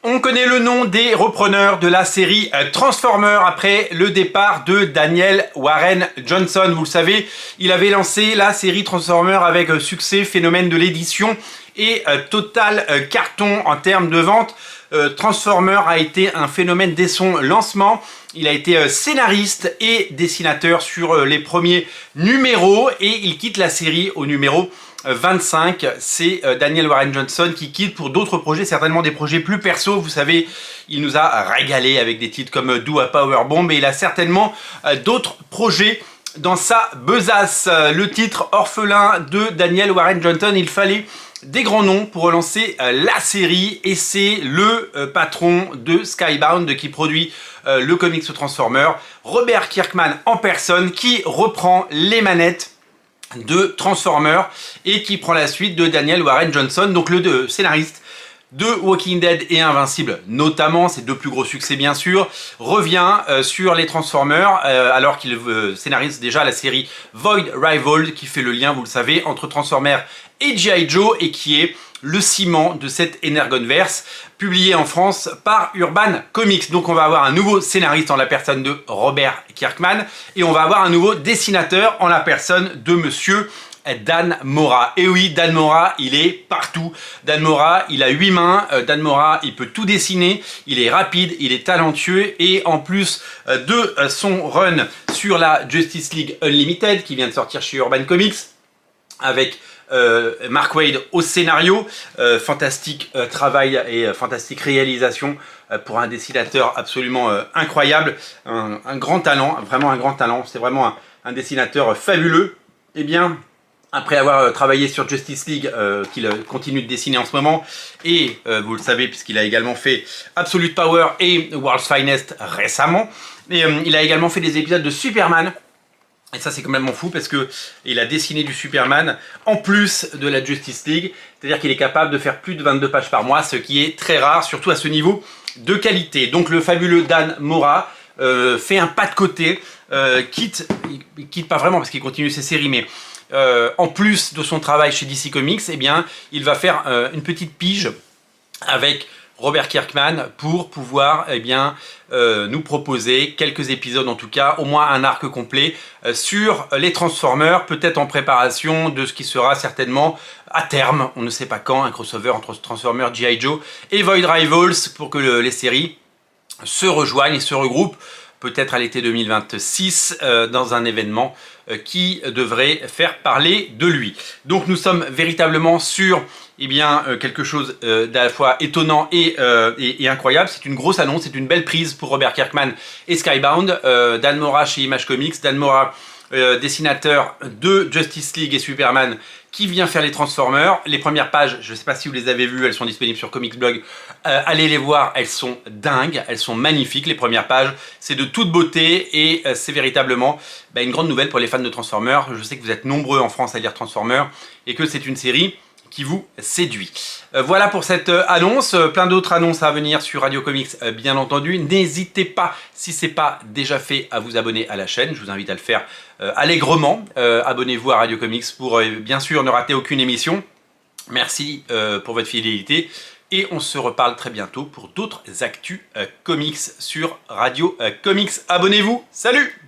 On connaît le nom des repreneurs de la série Transformers après le départ de Daniel Warren Johnson. Vous le savez, il avait lancé la série Transformers avec succès, phénomène de l'édition et total carton en termes de vente. Transformers a été un phénomène dès son lancement. Il a été scénariste et dessinateur sur les premiers numéros et il quitte la série au numéro 25. C'est Daniel Warren Johnson qui quitte pour d'autres projets, certainement des projets plus perso. Vous savez, il nous a régalé avec des titres comme Do a Powerbomb et il a certainement d'autres projets dans sa besace. Le titre orphelin de Daniel Warren Johnson, il fallait des grands noms pour relancer la série et c'est le patron de Skybound qui produit le comics Transformers, Robert Kirkman en personne, qui reprend les manettes de Transformers et qui prend la suite de Daniel Warren Johnson, donc le scénariste de Walking Dead et Invincible, notamment, ses deux plus gros succès bien sûr, revient sur les Transformers alors qu'il scénarise déjà la série Void Rival qui fait le lien, vous le savez, entre Transformers et G.I. Joe et qui est le ciment de cet Energonverse publié en France par Urban Comics. Donc on va avoir un nouveau scénariste en la personne de Robert Kirkman et on va avoir un nouveau dessinateur en la personne de monsieur Dan Mora. Et oui, Dan Mora, il est partout. Dan Mora, il a 8 mains. Dan Mora, il peut tout dessiner. Il est rapide, il est talentueux. Et en plus de son run sur la Justice League Unlimited, qui vient de sortir chez Urban Comics, avec Mark Waid au scénario, fantastique travail et fantastique réalisation pour un dessinateur absolument incroyable. Un grand talent, vraiment un grand talent. C'est vraiment un dessinateur fabuleux. Eh bien, après avoir travaillé sur Justice League, qu'il continue de dessiner en ce moment, et vous le savez puisqu'il a également fait Absolute Power et World's Finest récemment, et il a également fait des épisodes de Superman, et ça c'est complètement fou parce que il a dessiné du Superman en plus de la Justice League, c'est-à-dire qu'il est capable de faire plus de 22 pages par mois, ce qui est très rare, surtout à ce niveau de qualité. Donc le fabuleux Dan Mora fait un pas de côté, il quitte pas vraiment parce qu'il continue ses séries, mais en plus de son travail chez DC Comics, eh bien, il va faire une petite pige avec Robert Kirkman pour pouvoir eh bien, nous proposer quelques épisodes, en tout cas, au moins un arc complet sur les Transformers, peut-être en préparation de ce qui sera certainement à terme, on ne sait pas quand, un crossover entre Transformers, G.I. Joe et Void Rivals pour que les séries se rejoignent et se regroupent peut-être à l'été 2026 dans un événement qui devrait faire parler de lui. Donc nous sommes véritablement sur quelque chose d'à la fois étonnant et incroyable. C'est une grosse annonce, c'est une belle prise pour Robert Kirkman et Skybound. Dan Mora chez Image Comics, Dan Mora dessinateur de Justice League et Superman qui vient faire les Transformers. Les premières pages, je ne sais pas si vous les avez vues, elles sont disponibles sur Comics Blog. Allez les voir, elles sont dingues, elles sont magnifiques. Les premières pages, c'est de toute beauté et c'est véritablement une grande nouvelle pour les fans de Transformers. Je sais que vous êtes nombreux en France à lire Transformers et que c'est une série qui vous séduit. Voilà pour cette annonce, plein d'autres annonces à venir sur Radio Comics bien entendu. N'hésitez pas, si ce n'est pas déjà fait, à vous abonner à la chaîne, je vous invite à le faire allègrement. Abonnez-vous à Radio Comics pour bien sûr ne rater aucune émission. Merci pour votre fidélité et on se reparle très bientôt pour d'autres actus comics sur Radio Comics. Abonnez-vous, salut!